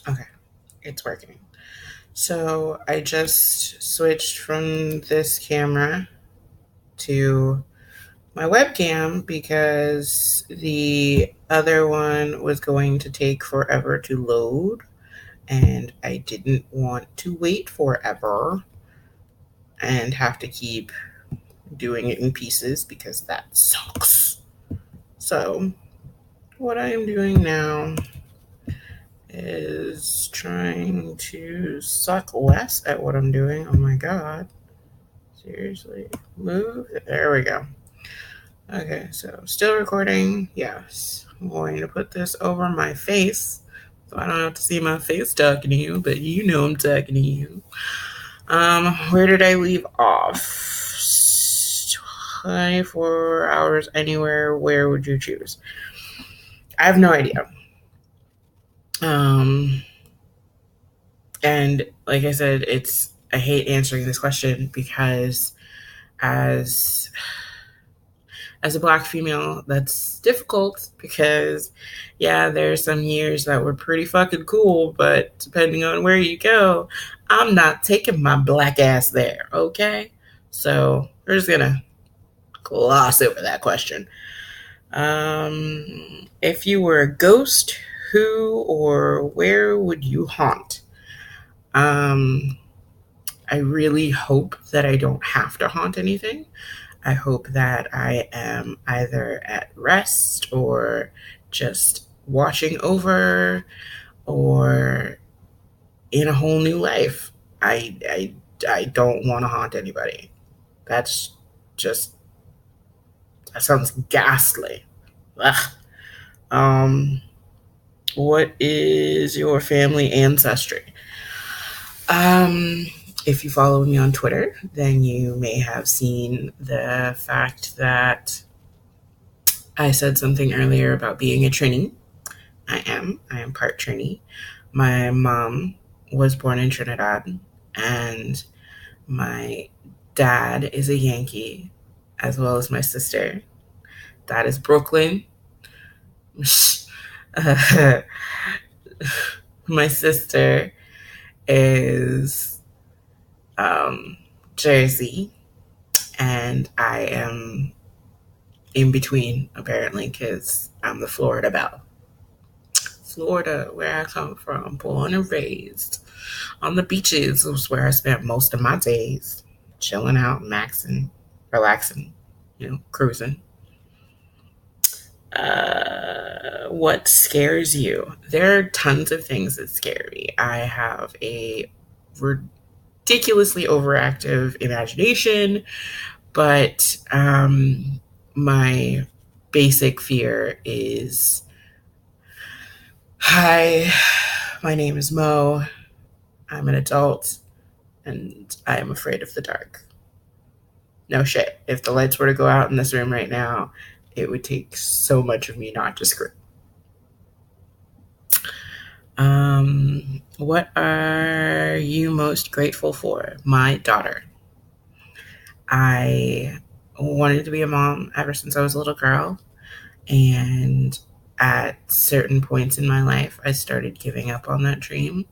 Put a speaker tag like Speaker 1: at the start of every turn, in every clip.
Speaker 1: Okay, it's working. So I just switched from this camera to my webcam because the other one was going to take forever to load, and I didn't want to wait forever and have to keep doing it in pieces because that sucks. So, what I am doing now is trying to suck less at what I'm doing. Oh my god. Seriously. Move. There we go. Okay, so still recording. Yes. I'm going to put this over my face so I don't have to see my face talking to you, but you know I'm talking to you. Where did I leave off? 24 hours anywhere. Where would you choose? I have no idea. Um, and like I said, I hate answering this question because as as a black female, that's difficult because, yeah, there's some years that were pretty fucking cool, but depending on where you go, I'm not taking my black ass there, okay? So we're just gonna gloss over that question. If you were a ghost, who or where would you haunt? Um, I really hope that I don't have to haunt anything. I hope that I am either at rest or just watching over or in a whole new life. I don't want to haunt anybody. That's just that sounds ghastly. Ugh. Um, what is your family ancestry? Um, if you follow me on Twitter, then you may have seen the fact that I said something earlier about being a Trini. I am. I am part Trini. My mom was born in Trinidad, and my dad is a Yankee, as well as my sister. That is Brooklyn. My sister is um, Jersey, and I am in between, apparently, because I'm the Florida belle. Florida, where I come from, born and raised. On the beaches was where I spent most of my days, chilling out, maxing, relaxing, cruising. What scares you? There are tons of things that scare me. I have a ridiculously overactive imagination, but my basic fear is hi, my name is Mo. I'm an adult and I am afraid of the dark. No shit. If the lights were to go out in this room right now, it would take so much of me not to scream. What are you most grateful for? My daughter. I wanted to be a mom ever since I was a little girl, and at certain points in my life, I started giving up on that dream,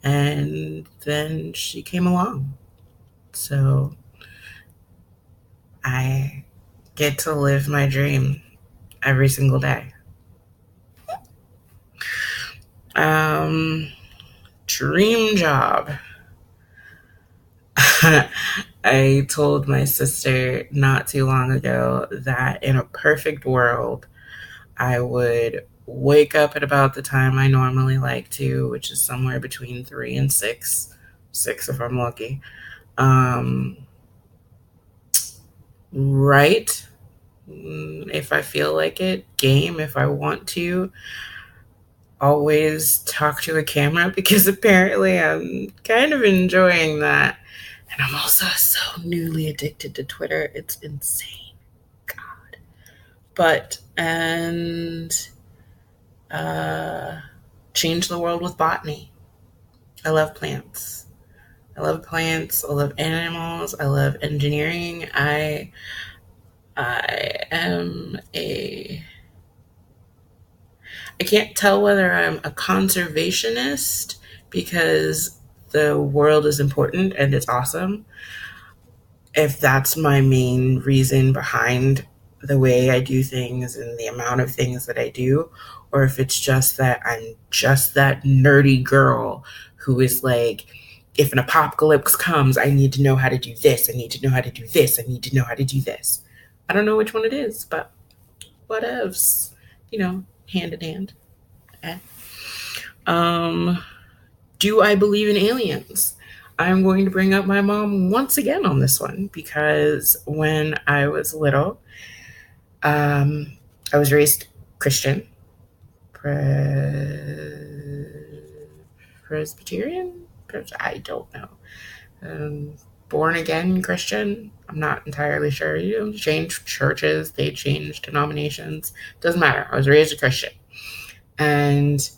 Speaker 1: and then she came along. So I get to live my dream every single day. Um, Dream job. I told my sister not too long ago that in a perfect world, I would wake up at about the time I normally like to, which is somewhere between 3 and 6, 6 if I'm lucky. Um, write if I feel like it, game if I want to, always talk to a camera because apparently I'm kind of enjoying that. And I'm also so newly addicted to Twitter. It's insane. God. But, and uh, change the world with botany. I love plants. I love plants. I love animals. I love engineering. I am a I can't tell whether I'm a conservationist because the world is important and it's awesome, if that's my main reason behind the way I do things and the amount of things that I do, or if it's just that I'm just that nerdy girl who is like, if an apocalypse comes, I need to know how to do this. I need to know how to do this. I need to know how to do this. I don't know which one it is, but whatevs. Hand in hand. Eh. Um, do I believe in aliens? I'm going to bring up my mom once again on this one because when I was little, I was raised Christian, Presbyterian. I don't know. Born again Christian. I'm not entirely sure. Changed churches, they changed denominations. Doesn't matter. I was raised a Christian, and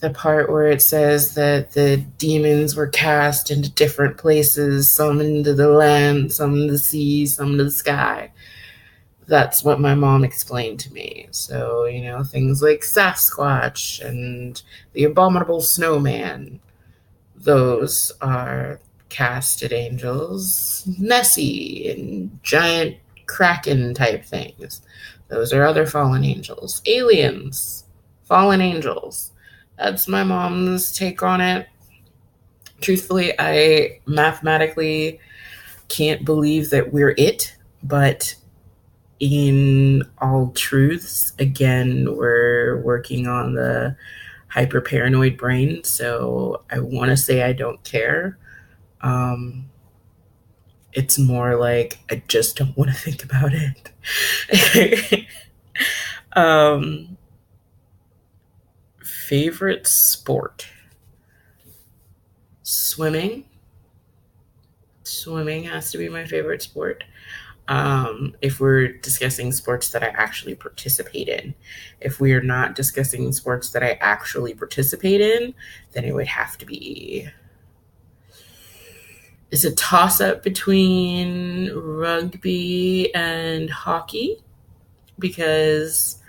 Speaker 1: the part where it says that the demons were cast into different places, some into the land, some in the sea, some into the sky. That's what my mom explained to me. So, things like Sasquatch and the abominable snowman, those are casted angels. Nessie and giant kraken type things, those are other fallen angels. Aliens, fallen angels. That's my mom's take on it. Truthfully, I mathematically can't believe that we're it, but in all truths, again, we're working on the hyper paranoid brain, so I want to say I don't care. It's more like I just don't want to think about it. Favorite sport? Swimming. Swimming has to be my favorite sport. If we're discussing sports that I actually participate in. If we are not discussing sports that I actually participate in, then it would have to be. It's a toss up between rugby and hockey because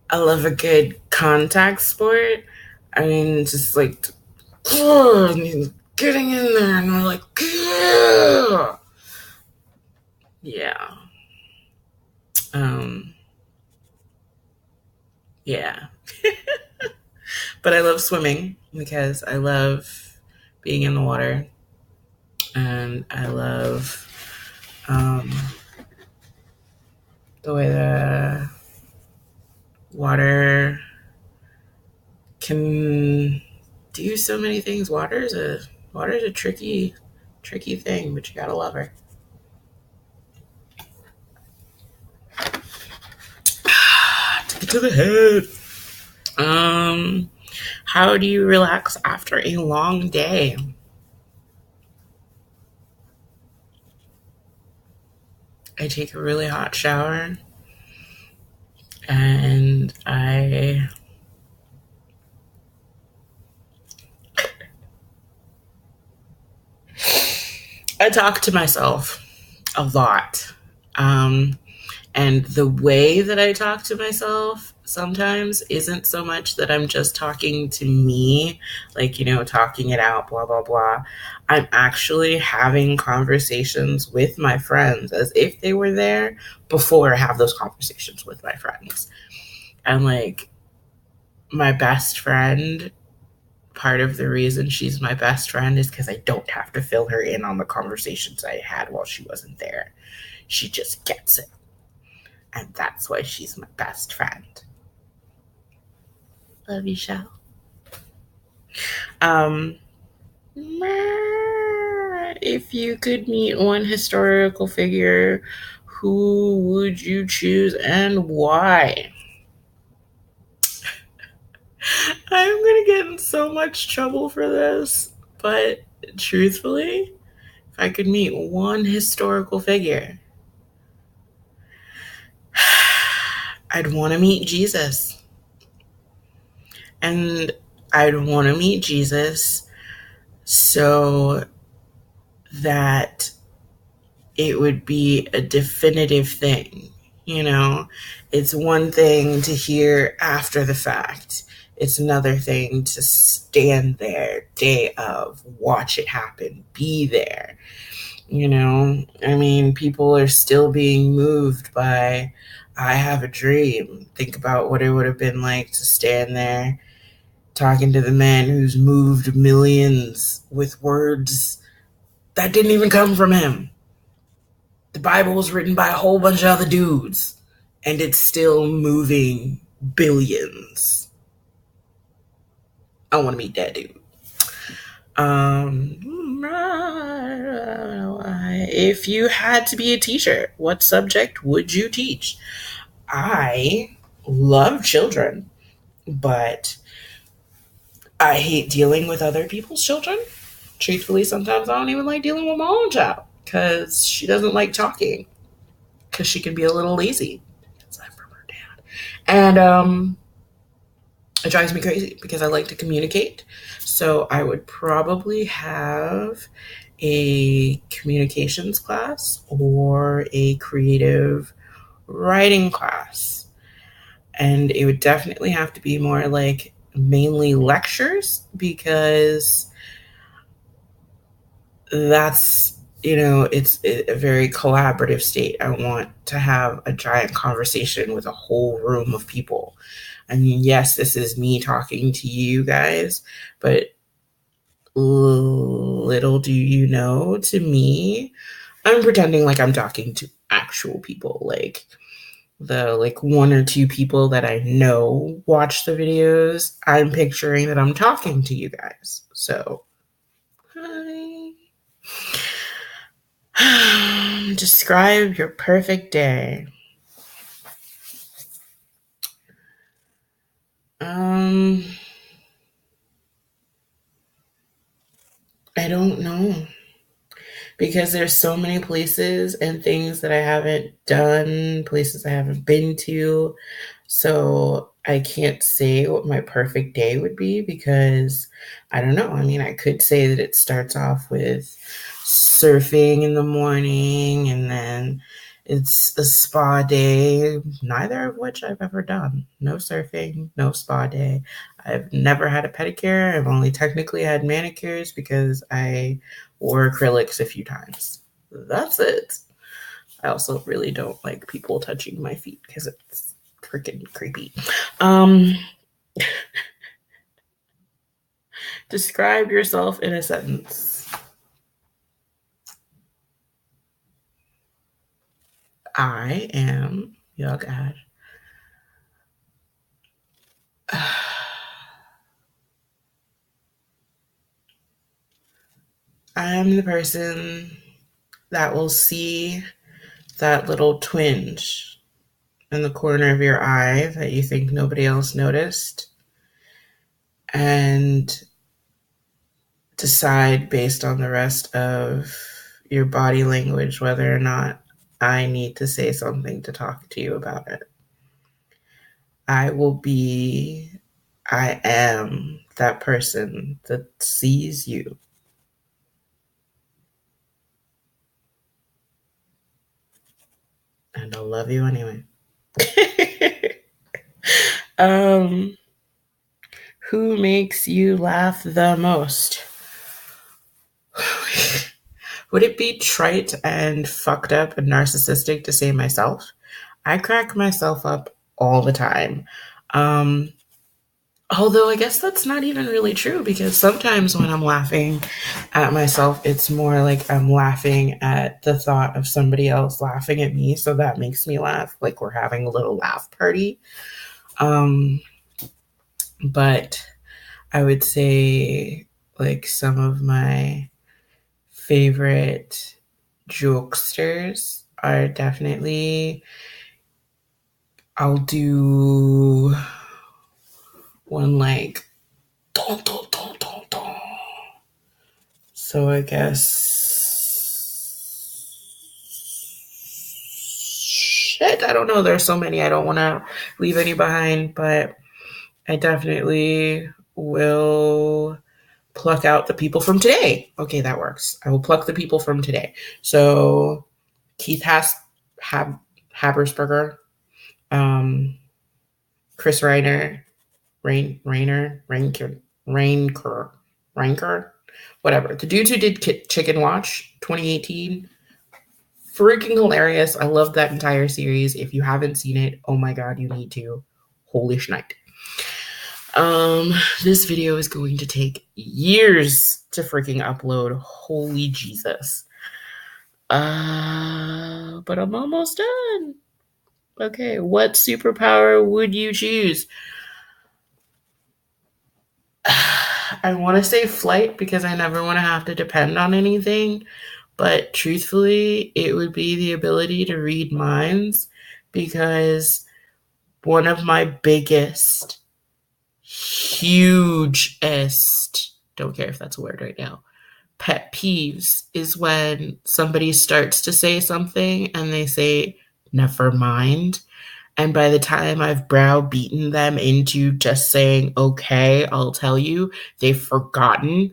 Speaker 1: I love a good contact sport. I mean, just like getting in there and we're like, yeah. Um, yeah. But I love swimming because I love being in the water and I love the way the water can do so many things. Water's a tricky thing, but you gotta love her. Take it to the head. How do you relax after a long day? I take a really hot shower and I talk to myself a lot. And the way that I talk to myself sometimes isn't so much that I'm just talking to me, like, talking it out, blah, blah, blah. I'm actually having conversations with my friends as if they were there before I have those conversations with my friends. And like my best friend, part of the reason she's my best friend is because I don't have to fill her in on the conversations I had while she wasn't there. She just gets it. And that's why she's my best friend. Love you, Shell. If you could meet one historical figure, who would you choose and why? I'm gonna get in so much trouble for this, but truthfully, if I could meet one historical figure, I'd want to meet Jesus. And I'd want to meet Jesus so that it would be a definitive thing. You know, it's one thing to hear after the fact. It's another thing to stand there day of, watch it happen, be there. You know, I mean, people are still being moved by I have a dream. Think about what it would have been like to stand there talking to the man who's moved millions with words that didn't even come from him. The Bible was written by a whole bunch of other dudes, and it's still moving billions. I want to meet that dude. Um, if you had to be a teacher, what subject would you teach? I love children, but I hate dealing with other people's children. Truthfully, sometimes I don't even like dealing with my own child because she doesn't like talking because she can be a little lazy. Because I'm from her dad. And it drives me crazy because I like to communicate. So I would probably have a communications class or a creative writing class. And it would definitely have to be more like mainly lectures because that's, it's a very collaborative state. I want to have a giant conversation with a whole room of people. I mean, yes, this is me talking to you guys, but little do you know, to me, I'm pretending like I'm talking to actual people, like the one or two people that I know watch the videos. I'm picturing that I'm talking to you guys. So, hi. Describe your perfect day. Um, I don't know because there's so many places and things that I haven't done, places I haven't been to. So I can't say what my perfect day would be because I don't know. I mean, I could say that it starts off with surfing in the morning and then it's a spa day, neither of which I've ever done. No surfing, no spa day. I've never had a pedicure. I've only technically had manicures because I wore acrylics a few times. That's it. I also really don't like people touching my feet because it's freaking creepy. Um, describe yourself in a sentence. I am, y'all God. I am the person that will see that little twinge in the corner of your eye that you think nobody else noticed and decide based on the rest of your body language whether or not I need to say something to talk to you about it. I am that person that sees you. And I'll love you anyway. um, who makes you laugh the most? Would it be trite and fucked up and narcissistic to say myself? I crack myself up all the time. Um, Although I guess that's not even really true because sometimes when I'm laughing at myself, it's more like I'm laughing at the thought of somebody else laughing at me. So that makes me laugh, like we're having a little laugh party. Um, but I would say like some of my favorite jokesters are definitely, I'll do one like, don, don, don, don, don. So I guess shit. I don't know. There's so many. I don't want to leave any behind, but I definitely will pluck out the people from today. Okay, that works. I will pluck the people from today. So Keith has have Habersberger, um, Chris Reiner, Rainker, whatever. The dudes who did Chicken Watch 2018, freaking hilarious. I love that entire series. If you haven't seen it, oh my god, you need to. Holy schnight. This video is going to take years to freaking upload. Holy Jesus. But I'm almost done. Okay, what superpower would you choose? I want to say flight because I never want to have to depend on anything. But truthfully, it would be the ability to read minds because one of my biggest, hugest, don't care if that's a word right now, pet peeves is when somebody starts to say something and they say, never mind. And by the time I've browbeaten them into just saying, okay, I'll tell you, they've forgotten.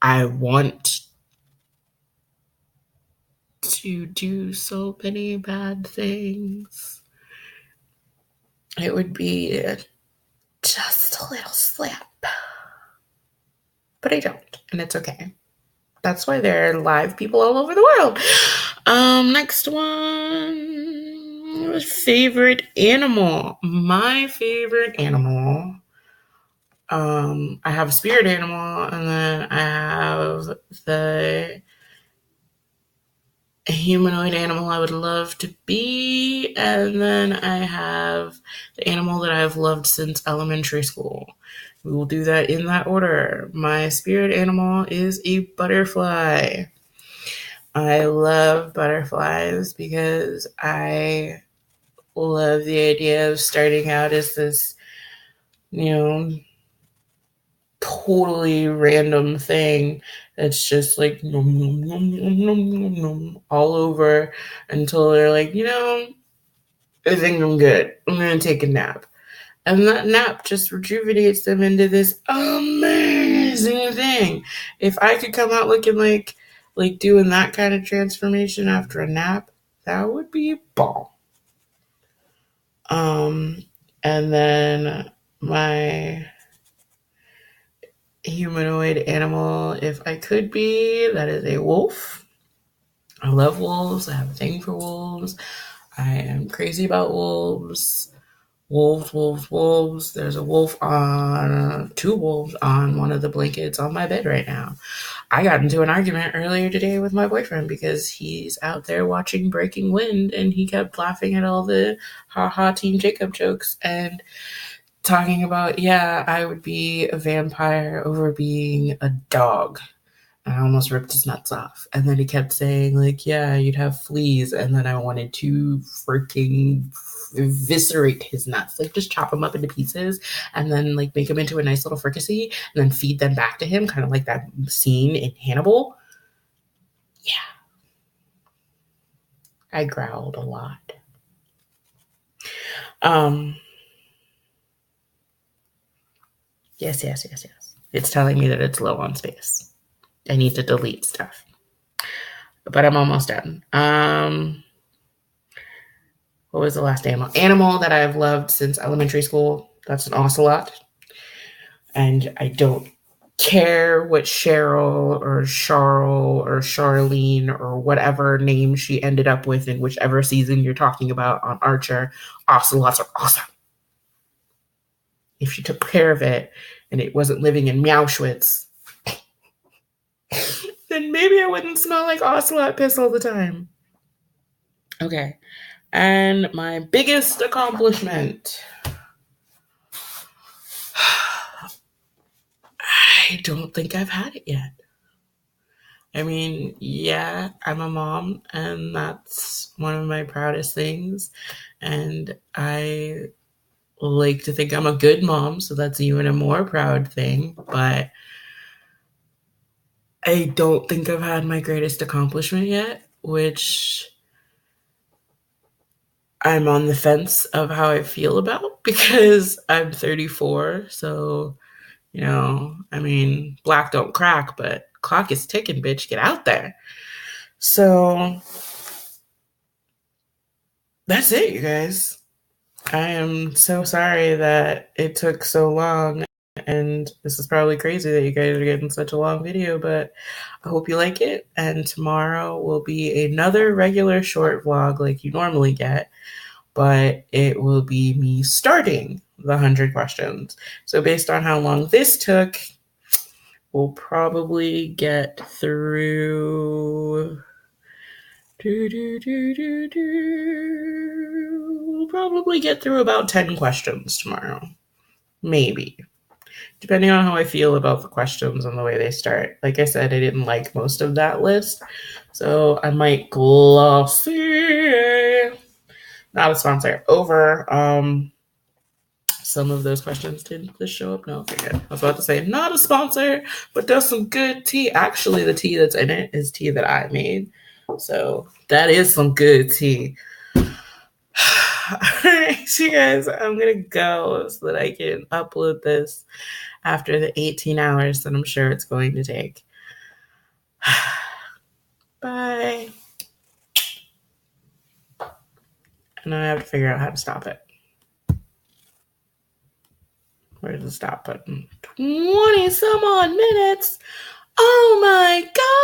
Speaker 1: I want to do so many bad things. It would be just a little slap. But I don't, and it's okay. That's why there are live people all over the world. Next one. Favorite animal. My favorite animal. I have a spirit animal, and then I have the humanoid animal I would love to be, and then I have the animal that I've loved since elementary school. We will do that in that order. My spirit animal is a butterfly. I love butterflies because I love the idea of starting out as this, totally random thing that's just like nom, nom, nom, nom, nom, nom, nom, all over until they're like, I think I'm good. I'm going to take a nap. And that nap just rejuvenates them into this amazing thing. If I could come out looking like doing that kind of transformation after a nap, that would be ball. And then my humanoid animal, if I could be, that is a wolf. I love wolves. I have a thing for wolves. I am crazy about wolves. Wolves. There's two wolves on one of the blankets on my bed right now. I got into an argument earlier today with my boyfriend because he's out there watching Breaking Wind and he kept laughing at all the haha Team Jacob jokes and talking about, I would be a vampire over being a dog. I almost ripped his nuts off. And then he kept saying, you'd have fleas. And then I wanted to freaking eviscerate his nuts. Just chop them up into pieces and then, make them into a nice little fricassee and then feed them back to him, kind of like that scene in Hannibal. Yeah. I growled a lot. Yes. It's telling me that it's low on space. I need to delete stuff. But I'm almost done. What was the last animal? Animal that I've loved since elementary school. That's an ocelot. And I don't care what Cheryl or Charl or Charlene or whatever name she ended up with in whichever season you're talking about on Archer. Ocelots are awesome. If she took care of it and it wasn't living in Meowschwitz, then maybe I wouldn't smell like ocelot piss all the time. Okay. And my biggest accomplishment. I don't think I've had it yet. I mean, I'm a mom, and that's one of my proudest things. And I like to think I'm a good mom, so that's even a more proud thing. But I don't think I've had my greatest accomplishment yet, which I'm on the fence of how I feel about because I'm 34. So, black don't crack, but clock is ticking, bitch. Get out there. So that's it, you guys. I am so sorry that it took so long, and this is probably crazy that you guys are getting such a long video, but I hope you like it. And tomorrow will be another regular short vlog like you normally get, but it will be me starting the 100 questions. So, based on how long this took, we'll probably get through. We'll probably get through about 10 questions tomorrow. Maybe. Depending on how I feel about the questions and the way they start. Like I said, I didn't like most of that list. So I might glossy, not a sponsor, over some of those questions. Did this show up? No, okay, good. I was about to say not a sponsor, but does some good tea. Actually, the tea that's in it is tea that I made. So that is some good tea. All right, you guys, I'm gonna go so that I can upload this after the 18 hours that I'm sure it's going to take. Bye. And I have to figure out how to stop it. Where's the stop button? 20 some odd minutes. Oh my God.